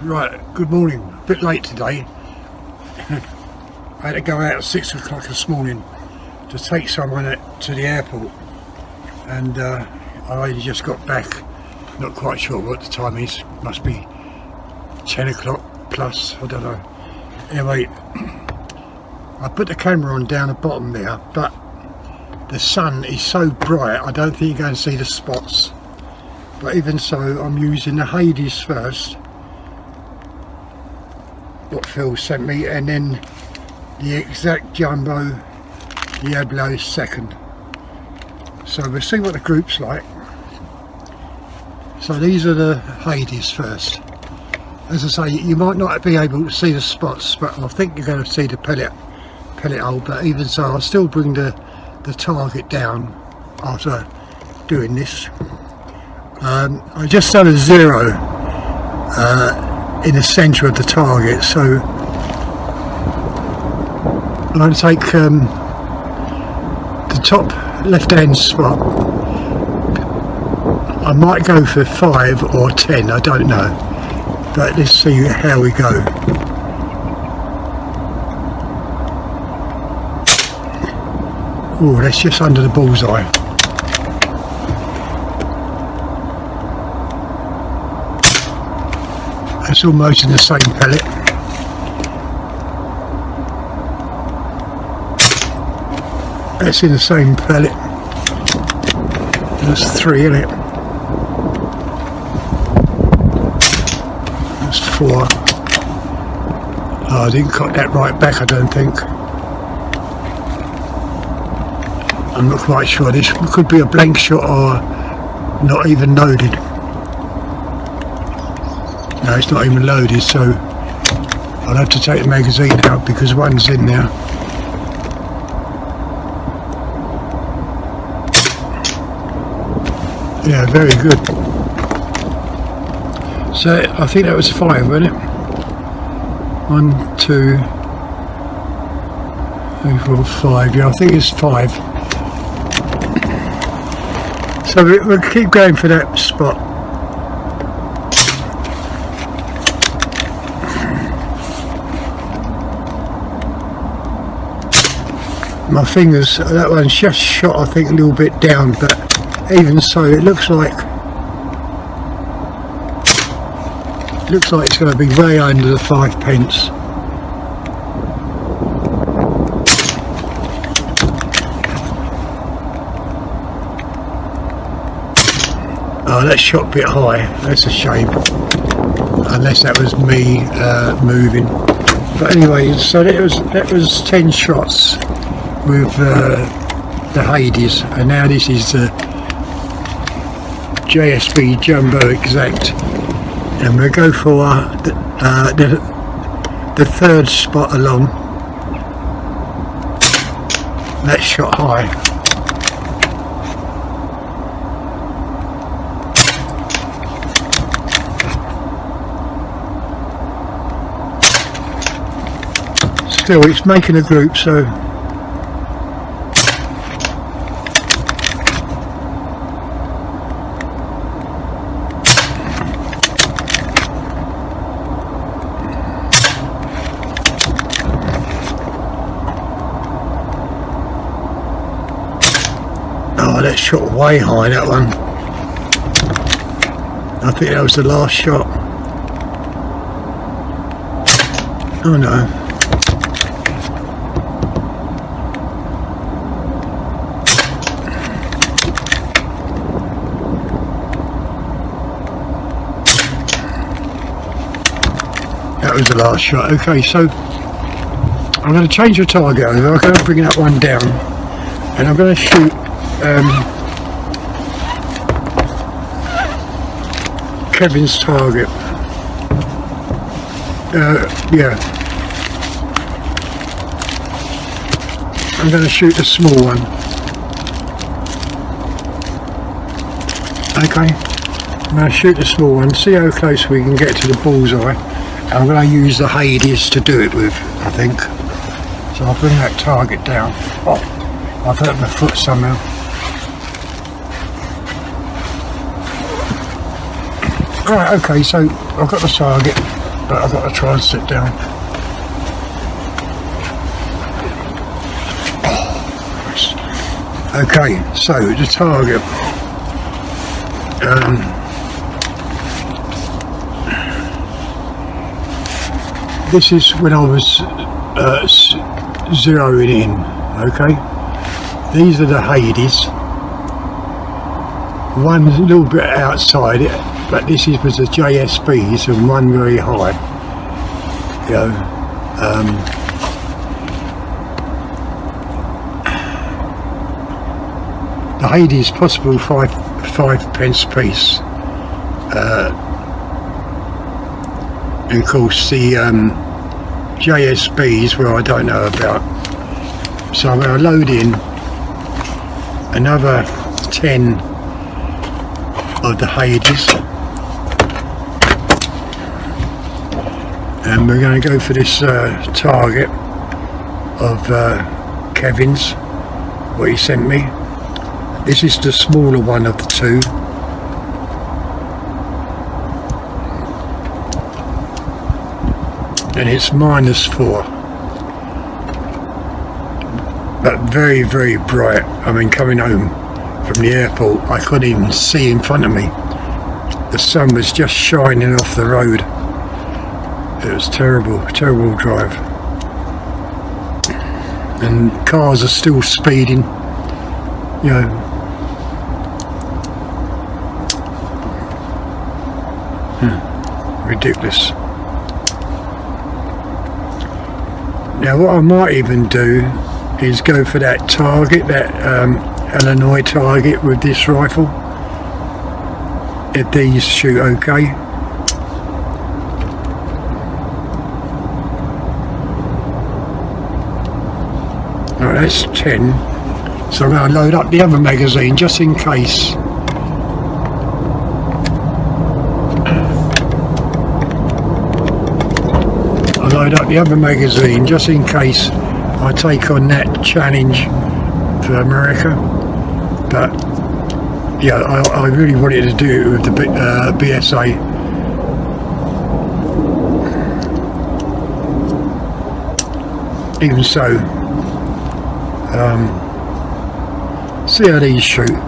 Right, good morning. A bit late today. I had to go out at 6 o'clock this morning to take someone to the airport, and I only just got back. Not quite sure what the time is. Must be 10 o'clock plus, I don't know. Anyway, I put the camera on down the bottom there, but the sun is so bright I don't think you're going to see the spots. But even so, I'm using the Hades first, what Phil sent me, and then the exact Jumbo Diablo second. So we'll see what the group's like. So these are the Hades first. As I say, you might not be able to see the spots, but I think you're going to see the pellet hole. But even so, I'll still bring the target down after doing this. I just done a 0 in the centre of the target, so I'm going to take the top left hand spot. I might go for 5 or 10, I don't know, but let's see how we go. Oh, that's just under the bullseye. It's almost in the same pellet. That's in the same pellet. That's 3 in it. That's 4. Oh, I didn't cut that right back, I don't think. I'm not quite sure. This could be a blank shot or not even loaded. No, it's not even loaded, so I'll have to take the magazine out because one's in there. Yeah, very good. So I think that was 5, wasn't it? 1, 2, 3, 4, 5. Yeah, I think it's 5. So we'll keep going for that spot. My fingers, that one's just shot I think a little bit down, but even so it looks like it's going to be way under the 5 pence. Oh, that shot a bit high, that's a shame, unless that was me moving. But anyway, so that was 10 shots with the Hades, and now this is the JSB Jumbo Exact, and we'll go for the third spot along. That shot high. Still, it's making a group, so oh, that shot way high, that one. I think that was the last shot. Oh no. That was the last shot. Okay, so I'm going to change the target over. I'm going to bring that one down, and I'm going to shoot Kevin's target. Yeah, I'm going to shoot the small one. Okay, I'm going to shoot the small one, see how close we can get to the bullseye. I'm going to use the Hades to do it with, I think. So I'll bring that target down. Oh, I've hurt my foot somehow. Right, okay, so I've got the target. but I've got to try and sit down. Okay, so the target. This is when I was zeroing in. Okay, these are the Hades. One a little bit outside it, but this was the JSBs, and one very high. You know, the Hades possible five pence piece, and of course the JSBs, where I don't know about. So I'm going to load in another 10 of the Hades, and we're going to go for this target of Kevin's, what he sent me. This is the smaller one of the two. And it's -4. But very, very bright. I mean, coming home from the airport, I couldn't even see in front of me. The sun was just shining off the road. It was terrible, terrible drive. And cars are still speeding, you know. Ridiculous. Now what I might even do is go for that target, that Illinois target with this rifle, if these shoot okay. Right, that's 10. So I'm going to load up the other magazine just in case. Load up the other magazine just in case I take on that challenge for America. But yeah, I really wanted to do it with the BSA. Even so, see how these shoot.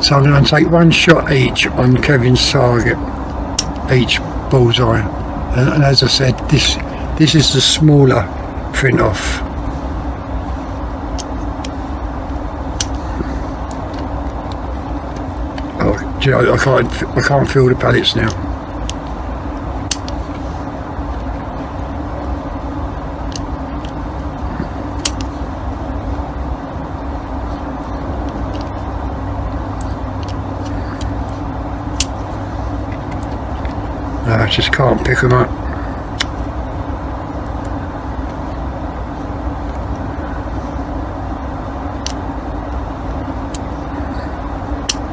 So I'm going to take one shot each on Kevin's target, each bullseye, and as I said, this is the smaller print off. Oh, do you know, I can't feel the pellets now. I just can't pick them up.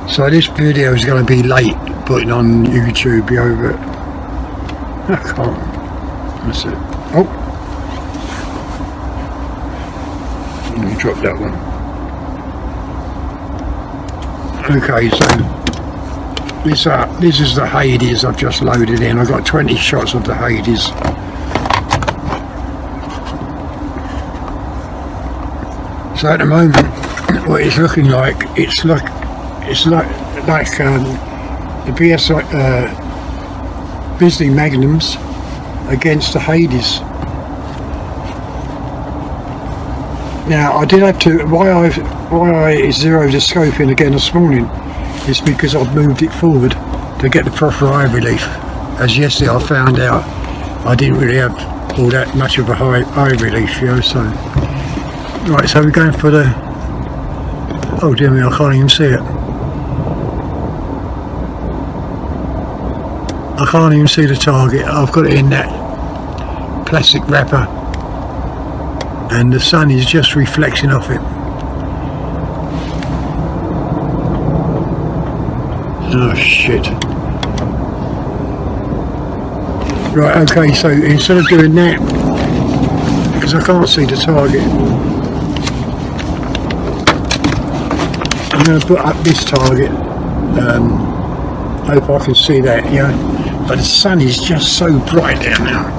So this video is going to be late putting on YouTube, but I can't. That's it. Oh, let me drop that one. Okay, so this is the Hades I've just loaded in. I've got 20 shots of the Hades. So at the moment, what it's looking like, it's like the BSA Bisley Magnums against the Hades. Now I did have to, why I zeroed the scope in again this morning, is because I've moved it forward to get the proper eye relief. As yesterday I found out I didn't really have all that much of a high eye relief, you know. So right, so we're going for the, oh dear me, I can't even see it. I can't even see the target. I've got it in that plastic wrapper and the sun is just reflecting off it. Oh shit. Right, okay, so instead of doing that, because I can't see the target, I'm going to put up this target. Hope I can see that, yeah. but the sun is just so bright there now.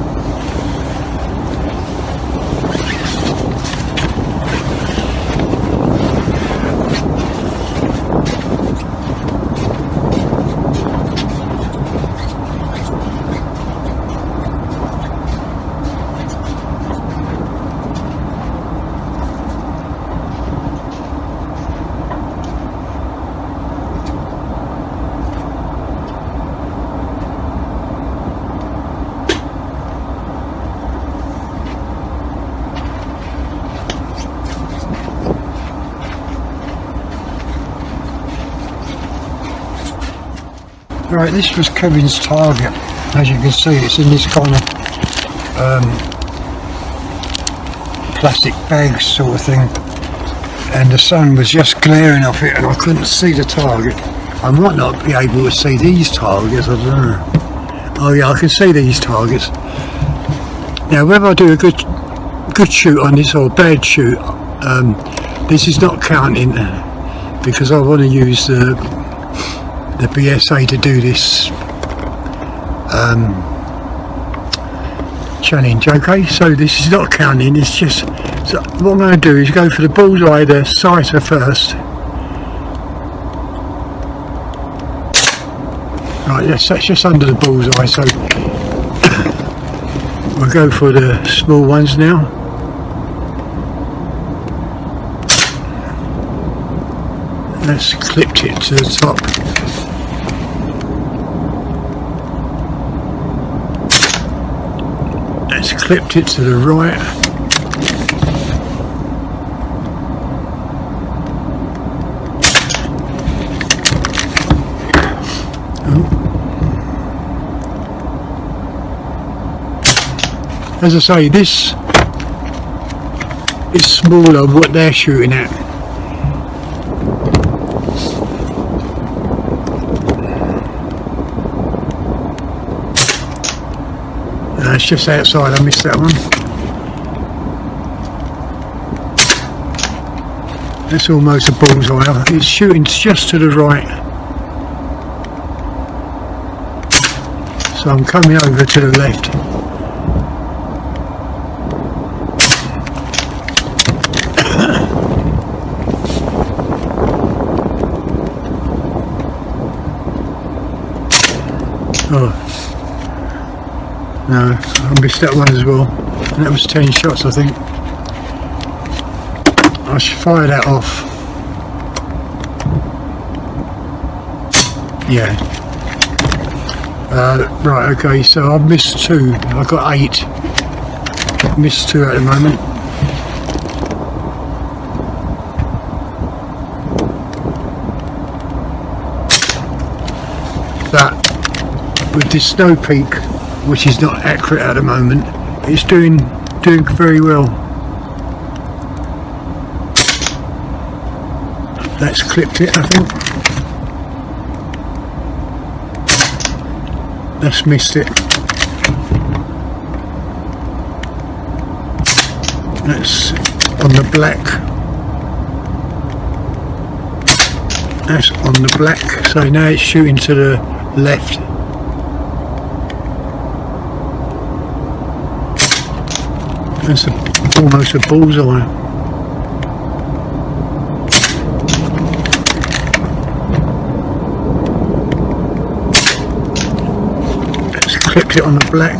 Right, this was Kevin's target. As you can see, it's in this kind of plastic bag sort of thing, and the sun was just glaring off it and I couldn't see the target. I might not be able to see these targets, I don't know. Oh yeah, I can see these targets. Now whether I do a good shoot on this or a bad shoot, this is not counting because I want to use the BSA to do this challenge. Okay, so this is not counting, it's just, so what I'm going to do is go for the bullseye, the sighter first. Right, that's just under the bullseye, so we'll go for the small ones now. That's clipped it to the top. Let's clipped it to the right. As I say, this is smaller what they're shooting at. It's just outside, I missed that one. That's almost a bullseye. It's shooting just to the right. So I'm coming over to the left. Oh. No, I missed that one as well, and that was 10 shots I think. I should fire that off. Yeah. Right, okay, so I've missed 2, I've got 8. Missed 2 at the moment. But with this snow peak, which is not accurate at the moment, it's doing very well. That's clipped it, I think. That's missed it. That's on the black. That's on the black. So now it's shooting to the left. That's almost a bullseye. Let's clip it on the black.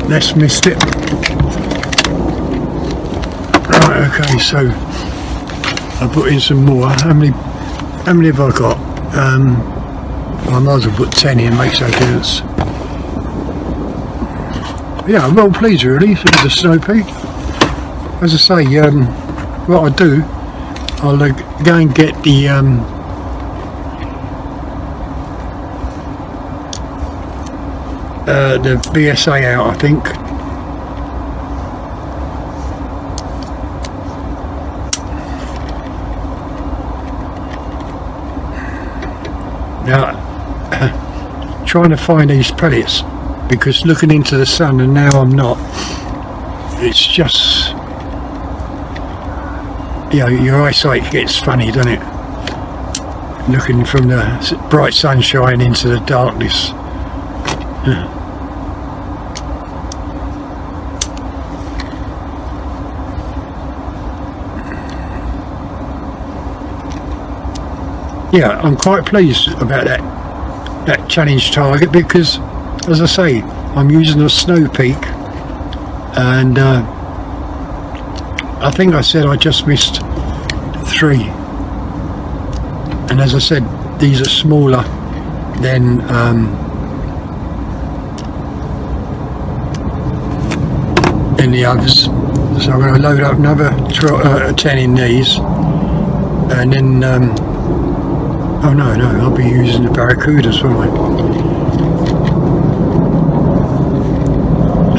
That's missed it. Right, okay, so I put in some more. How many have I got? I might as well put 10 in, makes no difference. Yeah, I'm well pleased really with the snow peak. As I say, what I do, I'll go and get the BSA out, I think. Now, trying to find these pellets, because looking into the sun and now I'm not, it's just you know, your eyesight gets funny, doesn't it? Looking from the bright sunshine into the darkness. Yeah, I'm quite pleased about that challenge target, because, as I say, I'm using a snow peak, and I think I said I just missed 3, and as I said, these are smaller than the others, so I'm going to load up another 10 in these, and then oh no, I'll be using the Barracudas, won't I?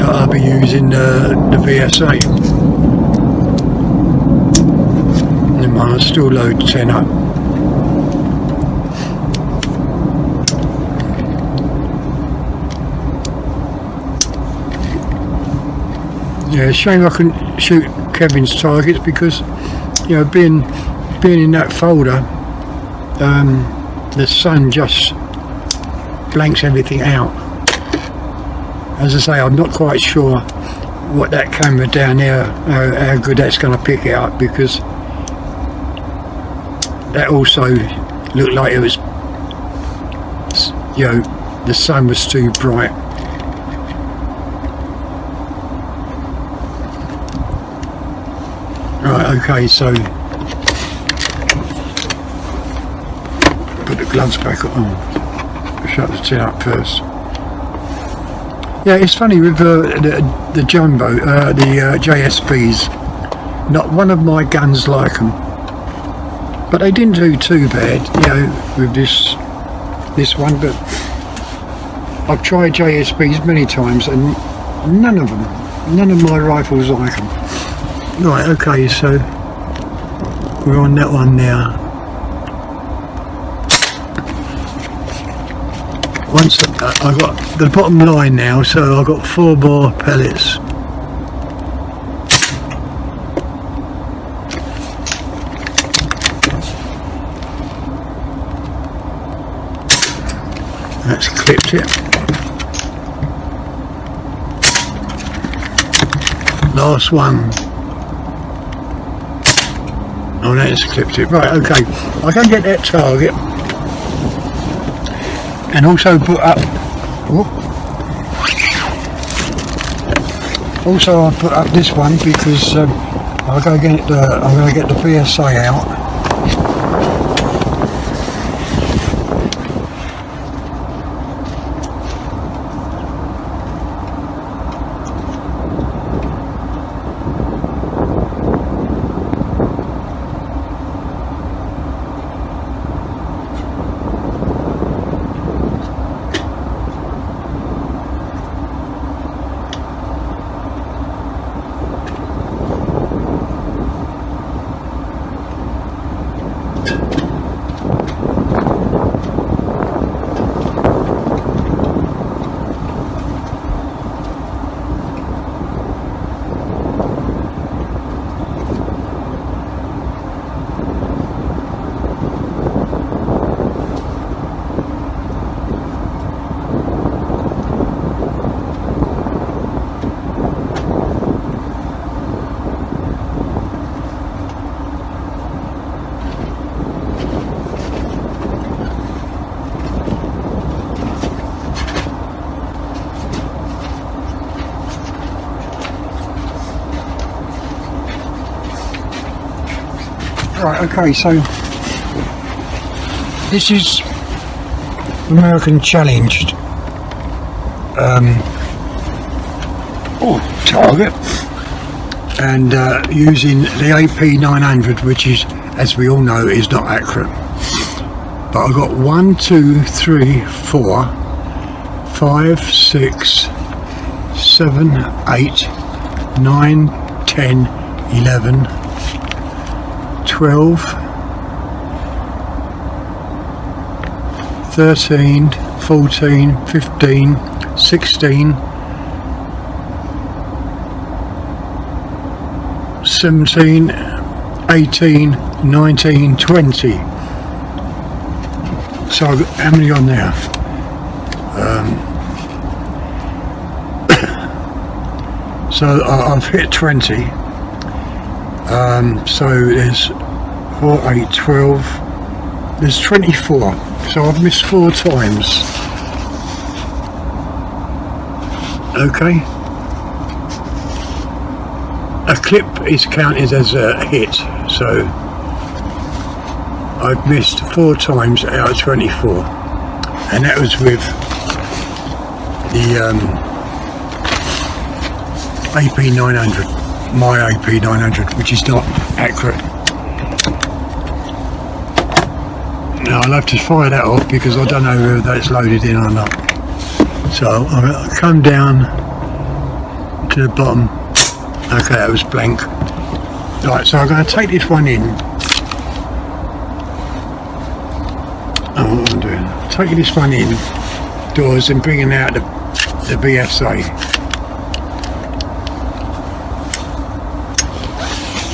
I'll be using the BSA. Never mind, I'll still load 10 up. Yeah, shame I couldn't shoot Kevin's targets, because, you know, being in that folder, the sun just blanks everything out. As I say, I'm not quite sure what that camera down there, how good that's going to pick it up, because that also looked like it was, you know, the sun was too bright. Right, okay, so put the gloves back on. Shut the tin up first. Yeah, it's funny with the jumbo, the JSBs. Not one of my guns like them, but they didn't do too bad, you know, with this one. But I've tried JSBs many times, and none of my rifles like them. Right, okay, so we're on that one now. Once I got the bottom line now, so I've got 4 more pellets. That's clipped it. Last one. Oh, that's clipped it. Right, okay. I can get that target. And also put up. Also, I put up this one because I'm going to get the BSA out. Right, okay, so this is American Challenged target, and using the AP900, which is, as we all know, is not accurate. But I've got 1, 2, 3, 4, 5, 6, 7, 8, 9, 10, 11, 12, 13, 14, 15, 16, 17, 18, 19, 20. So I've got, how many on there? So I've hit 20. So there's 4, 8, 12. There's 24. So I've missed 4 times. Okay. A clip is counted as a hit, so I've missed 4 times out of 24, and that was with the AP900, my AP900, which is not accurate. Now I'll have to fire that off because I don't know whether that's loaded in or not. So I'll come down to the bottom. Okay, that was blank. Right, so I'm going to take this one in. Oh, what I'm doing? Taking this one in doors and bringing out the BSA.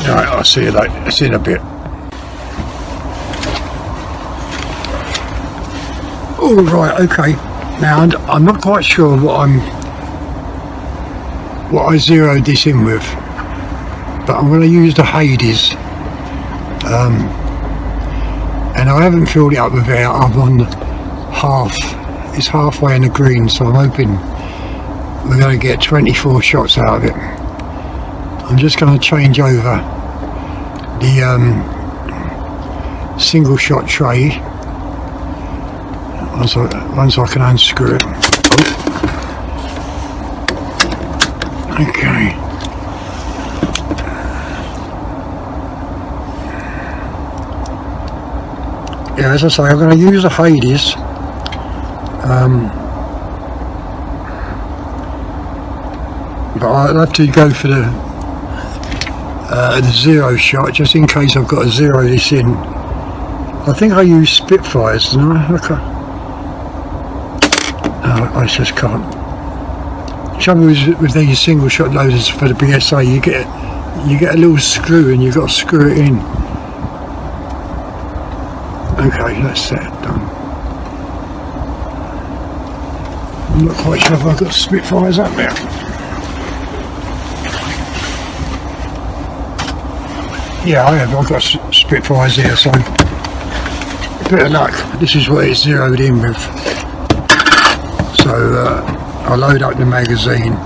Right, I'll see you later. I'll see you in a bit. All right, okay. Now I'm not quite sure what I zeroed this in with, but I'm going to use the Hades, and I haven't filled it up with air. I'm on half, it's halfway in the green, so I'm hoping we're going to get 24 shots out of it. I'm just going to change over the single shot tray once I can unscrew it. Okay. Yeah, as I say, I'm going to use the Hades. But I'll have to go for the 0 shot just in case I've got to zero this in. I think I use Spitfires, didn't I? Okay. No, I just can't. Trouble is with these single shot loaders for the BSA, you get a little screw and you've got to screw it in. Okay, that's that done. I'm not quite sure if I've got Spitfires up there. Yeah, I have. I've got Spitfires here, so a bit of luck. This is what it's zeroed in with. So I'll load up the magazine.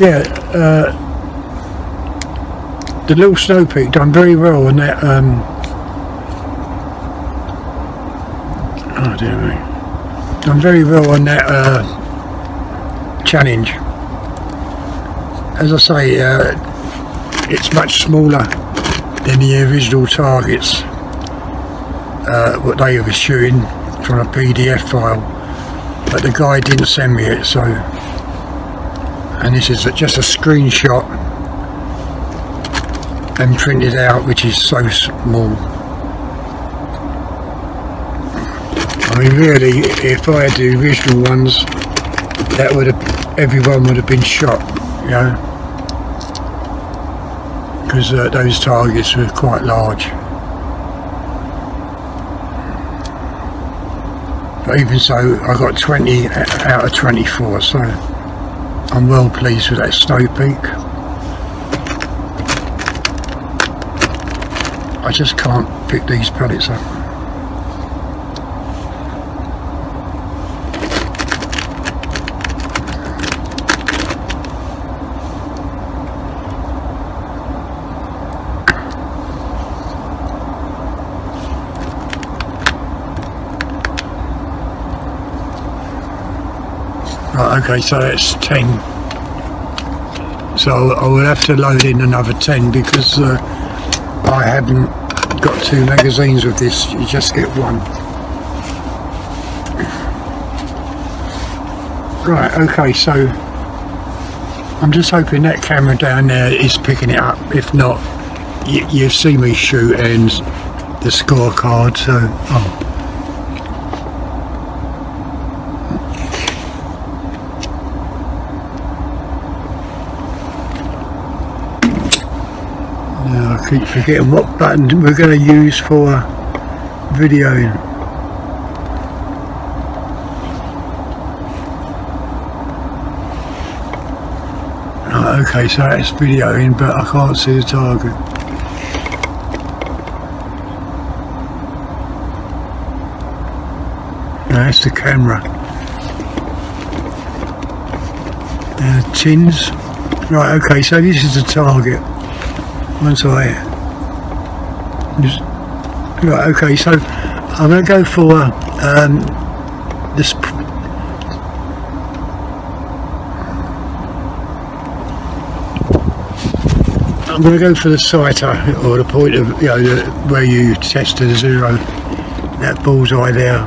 Yeah, the little snow peak done very well on that. Oh dear me, done very well on that challenge. As I say, it's much smaller than the original targets, what they were shooting from a PDF file, but the guy didn't send me it, so, and this is just a screenshot and printed out, which is so small. I mean, really, if I had the original ones, that would have, everyone would have been shot, you know, because those targets were quite large. But even so, I got 20 out of 24, so I'm well pleased with that snow peak. I just can't pick these pellets up. Right, okay, so that's 10. So I will have to load in another 10 because I haven't got 2 magazines with this, you just get 1. Right, okay, so I'm just hoping that camera down there is picking it up. If not, you see me shoot and the scorecard, so now I keep forgetting what button we're going to use for videoing. Right, okay, so that's videoing, but I can't see the target. That's the camera. Tins. Right, okay, so this is the target. Once I just, right, okay, so I'm going to go for this. I'm going to go for the sighter, or the point of, you know, where you test to 0. That bullseye there.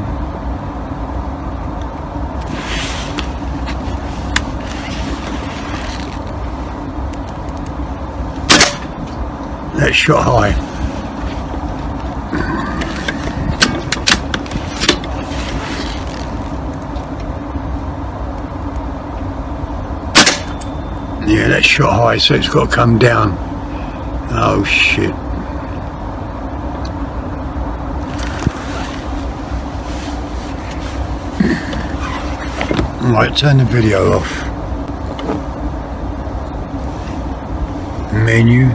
That's shot high. Yeah, that's shot high, so it's got to come down. Oh shit. Right, turn the video off. Menu.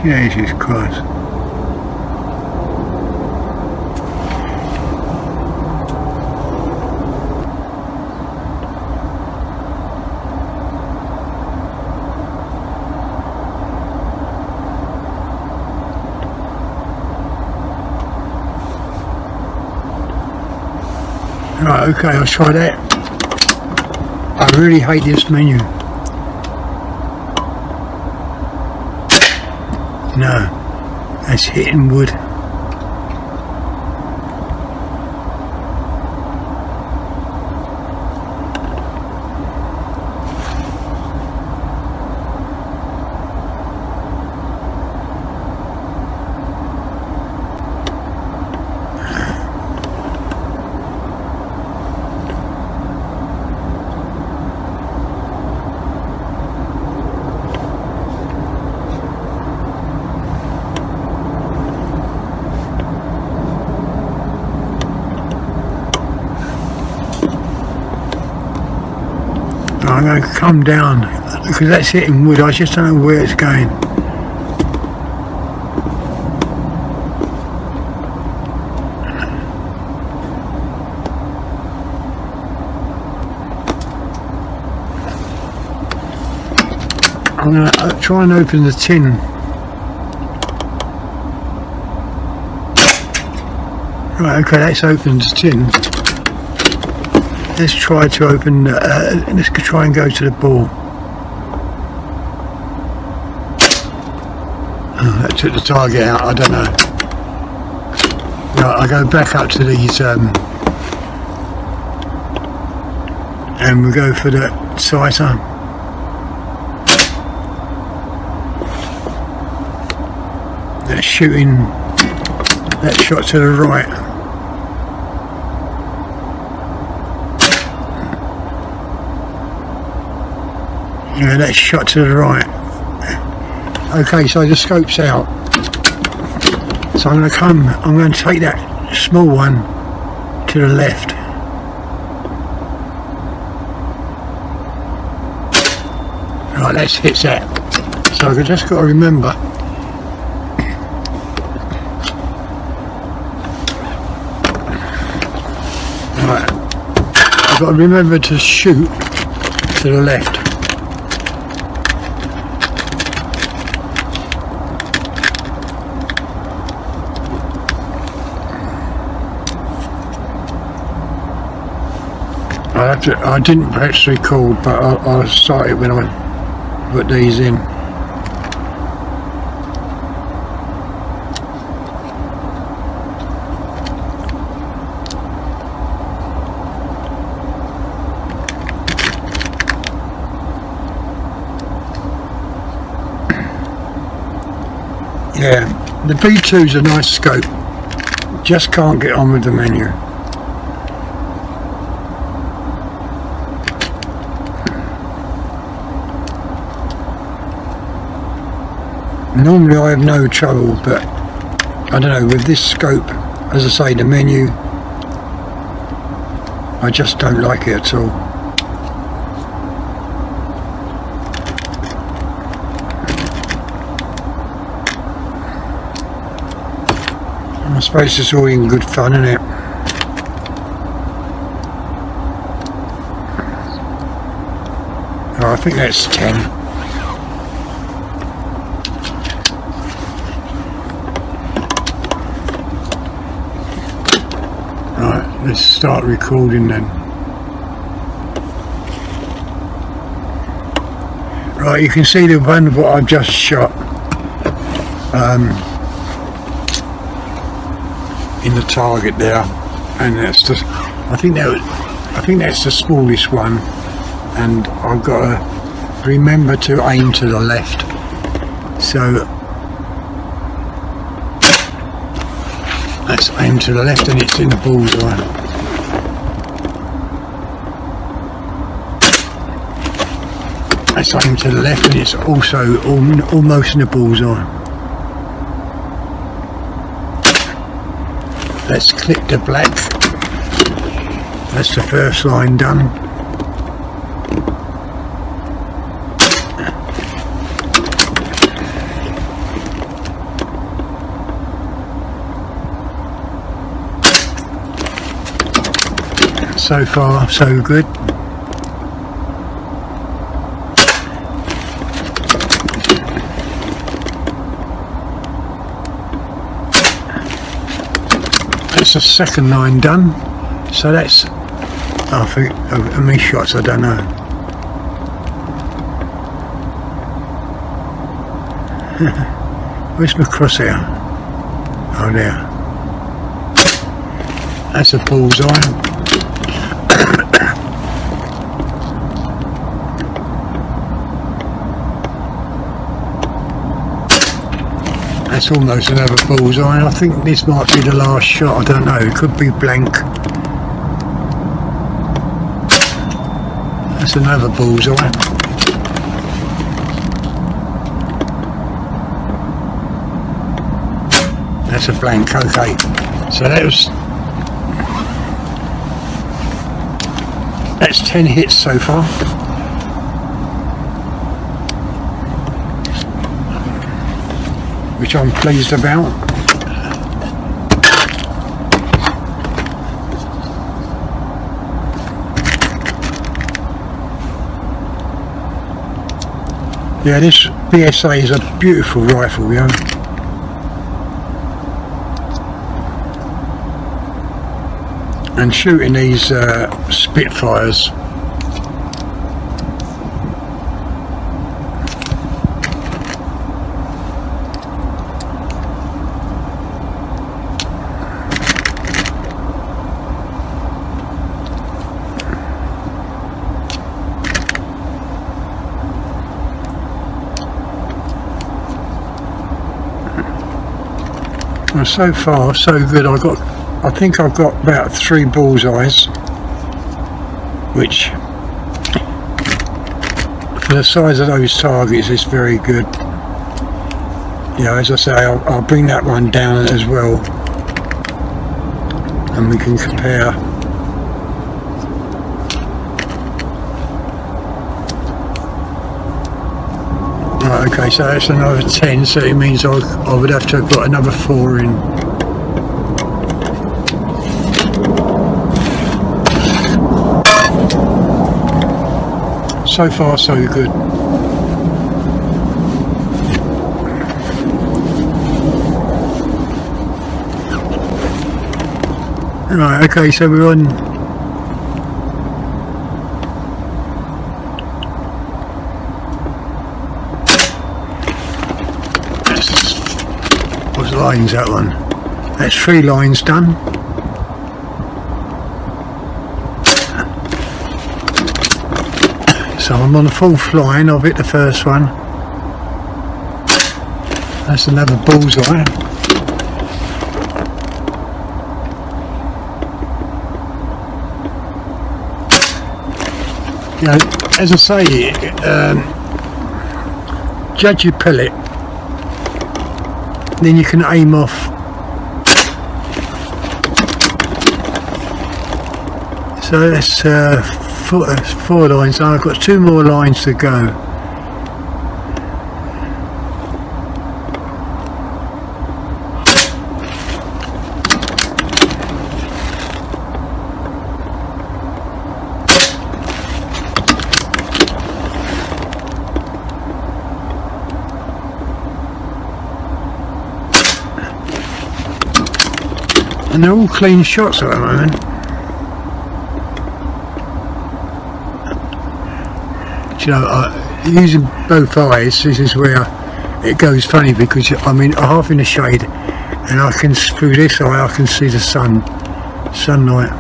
Jesus Christ. Right, okay, I'll try that. I really hate this menu. No, that's hitting wood. I'm going to come down because that's hitting wood. I just don't know where it's going. I'm going to try and open the tin. Right, okay, that's opened the tin. Let's try to open, let's try and go to the ball. Oh, that took the target out, I don't know. Right, I go back up to these, and we go for the sighter. That's shooting, that shot to the right. Yeah, that's shot to the right. Okay, so the scope's out. So I'm going to take that small one to the left. Right, let's hit that. So I've just got to remember. Right, I've got to remember to shoot to the left. I didn't press record, but I'll start it when I put these in. Yeah, the B2's a nice scope, just can't get on with the menu. Normally I have no trouble, but I don't know, with this scope, as I say, the menu, I just don't like it at all. I suppose it's all in good fun, isn't it? Oh, I think that's 10. Right, let's start recording then. Right, you can see the one what I've just shot. In the target there, and that's just, I think that's the smallest one, and I've got to remember to aim to the left. So let's aim to the left, and it's in the bullseye. Let's aim to the left, and it's also almost in the bullseye. Let's click the black. That's the first line done. So far, so good. That's the second line done, so that's, I think, how many shots, I don't know. Where's my crosshair? Oh, there. That's a bullseye. That's almost another bullseye. I think this might be the last shot, I don't know, it could be blank. That's another bullseye. That's a blank, okay. So that's 10 hits so far. Which I'm pleased about. Yeah, this BSA is a beautiful rifle, yeah. And shooting these Spitfires, well, so far so good. I think I've got about 3 bullseyes, which for the size of those targets is very good. You know, as I say, I'll bring that one down as well, and we can compare. Right, okay, so that's another 10, so it means I would have to put another 4 in. So far so good. Right, okay, so we're on what line's that one? That's 3 lines done. So I'm on the 4th line, I've hit the first one. That's another bullseye. You know, as I say, judge your pellet, then you can aim off. So that's four lines. I've got 2 more lines to go. And they're all clean shots at the moment. You know, using both eyes, this is where it goes funny, because I'm half in the shade, and I can, through this eye, I can see the sunlight.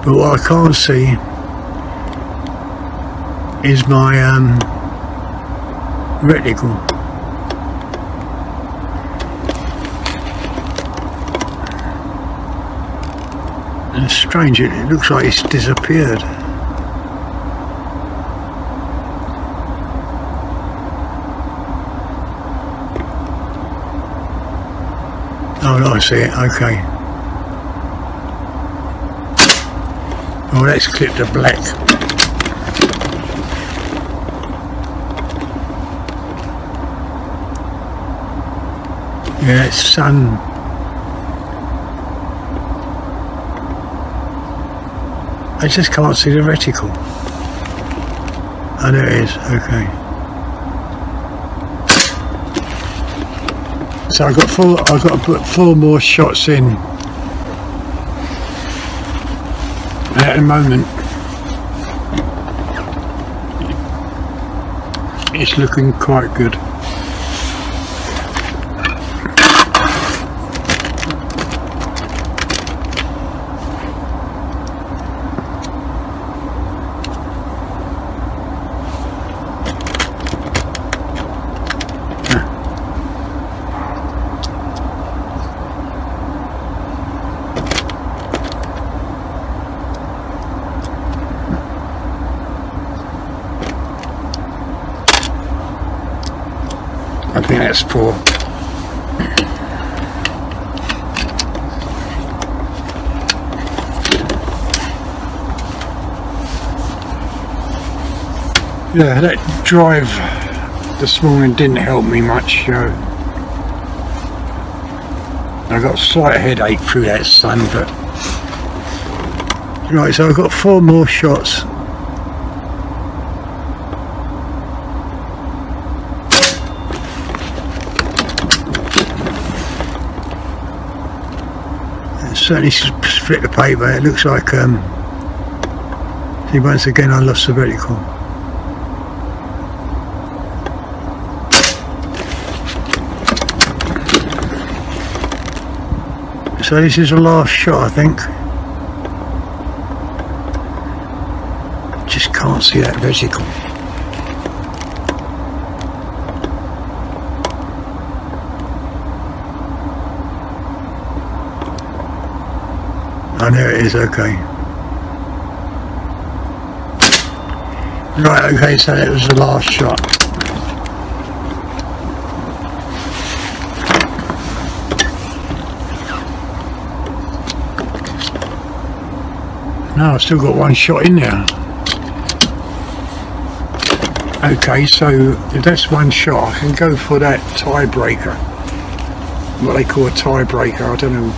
But what I can't see is my reticle. And it's strange, it looks like it's disappeared. Oh, I see it, okay. Oh, let's clip the black. Yeah, it's sun. I just can't see the reticle. Oh, there it is, okay. So I've got to put 4 more shots in. At the moment, it's looking quite good. I think that's 4. Yeah, that drive this morning didn't help me much. I got a slight headache through that sun, but right, so I've got 4 more shots. Certainly split the paper. It looks like see, once again I lost the reticle. So this is the last shot, I think. Just can't see that reticle. Oh, there it is, okay. Right, okay, so that was the last shot. No, I've still got 1 shot in there. Okay, so if that's 1 shot, I can go for that tiebreaker. What they call a tiebreaker, I don't know.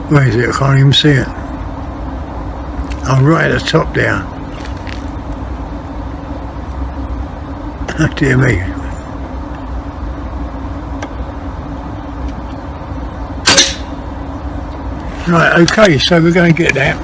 Where is it? I can't even see it. I'm right at the top there. Oh dear me. Right, okay, so we're going to get that.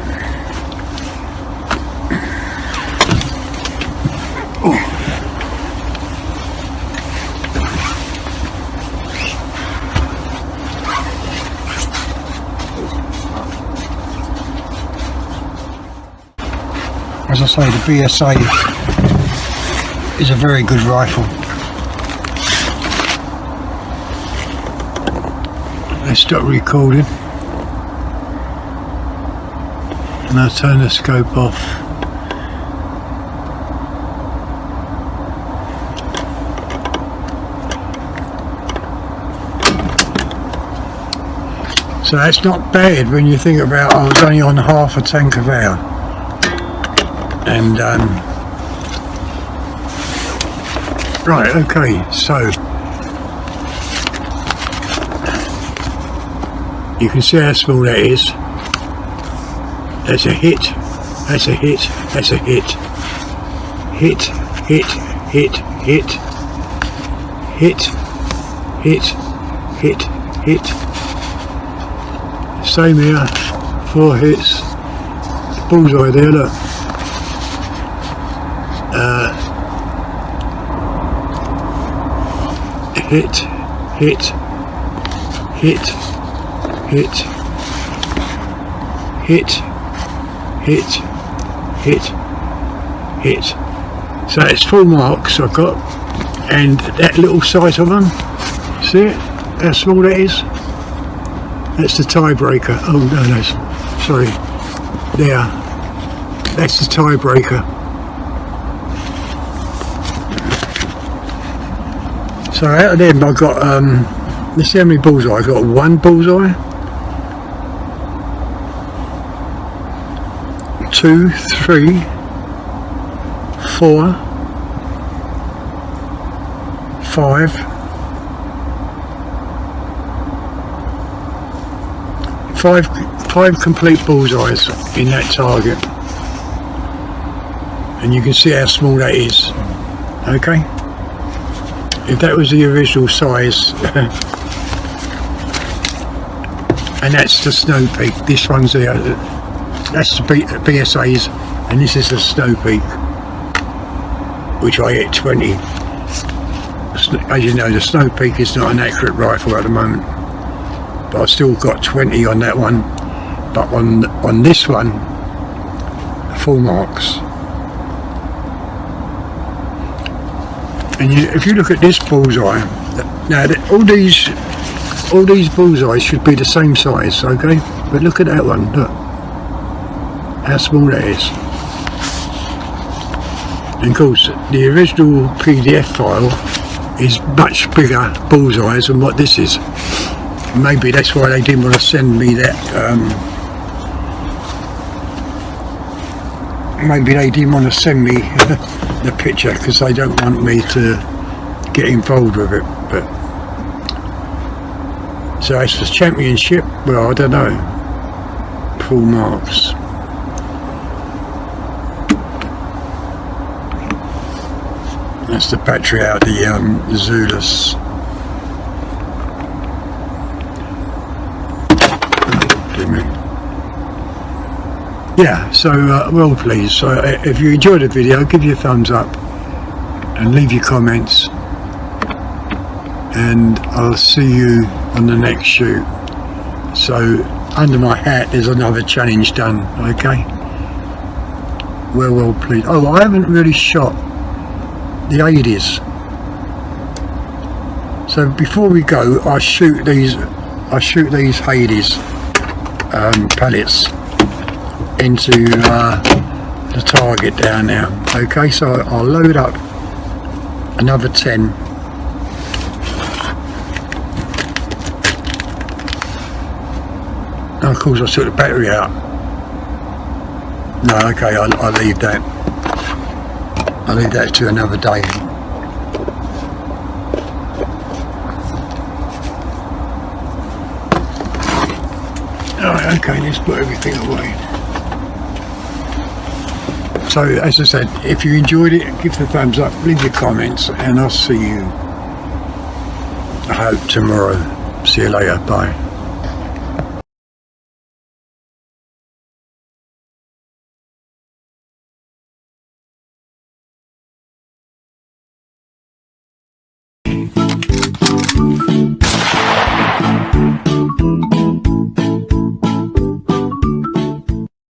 as I say, the BSA is a very good rifle. Let's stop recording and I'll turn the scope off. So that's not bad when you think about I was only on half a tank of air. And right, okay, so you can see how small that is. That's a hit, that's a hit, that's a hit. Hit, hit, hit, hit, hit, hit, hit, hit. Same here, 4 hits. Bullseye there, look. Hit, hit, hit, hit, hit, hit, hit, hit. So it's full marks I've got, and that little sight of them, see it? How small that is? That's the tiebreaker. Oh no, no, sorry. There. That's the tiebreaker. So out of them I got, let's see how many bullseye. I got 1 bullseye, 2, 3, 4, 5, 5 complete bullseyes in that target, and you can see how small that is. Okay, if that was the original size, and that's the snow peak. This one's there. That's the BSA's, and this is the snow peak, which I hit 20. As you know, the snow peak is not an accurate rifle at the moment, but I've still got 20 on that one. But on this one, full marks. And if you look at this bullseye, now all these bullseyes should be the same size, okay? But look at that one, look how small that is. And of course, the original PDF file is much bigger bullseyes than what this is. Maybe that's why they didn't want to send me that. Maybe they didn't want to send me the picture because they don't want me to get involved with it. But so as for championship, well, I don't know. Full marks. That's the battery out of the Zulus. Yeah, so well pleased. So if you enjoyed the video, give you a thumbs up and leave your comments, and I'll see you on the next shoot. So under my hat there's another challenge done, okay? Well pleased. Oh, I haven't really shot the 80s. So before we go, I shoot these Hades pellets into the target down there. Okay, so I'll load up another 10. And of course I took the battery out. No, okay, I'll leave that. I'll leave that to another day. Alright, okay, let's put everything away. So, as I said, if you enjoyed it, give the thumbs up, leave your comments, and I'll see you, I hope, tomorrow. See you later, bye.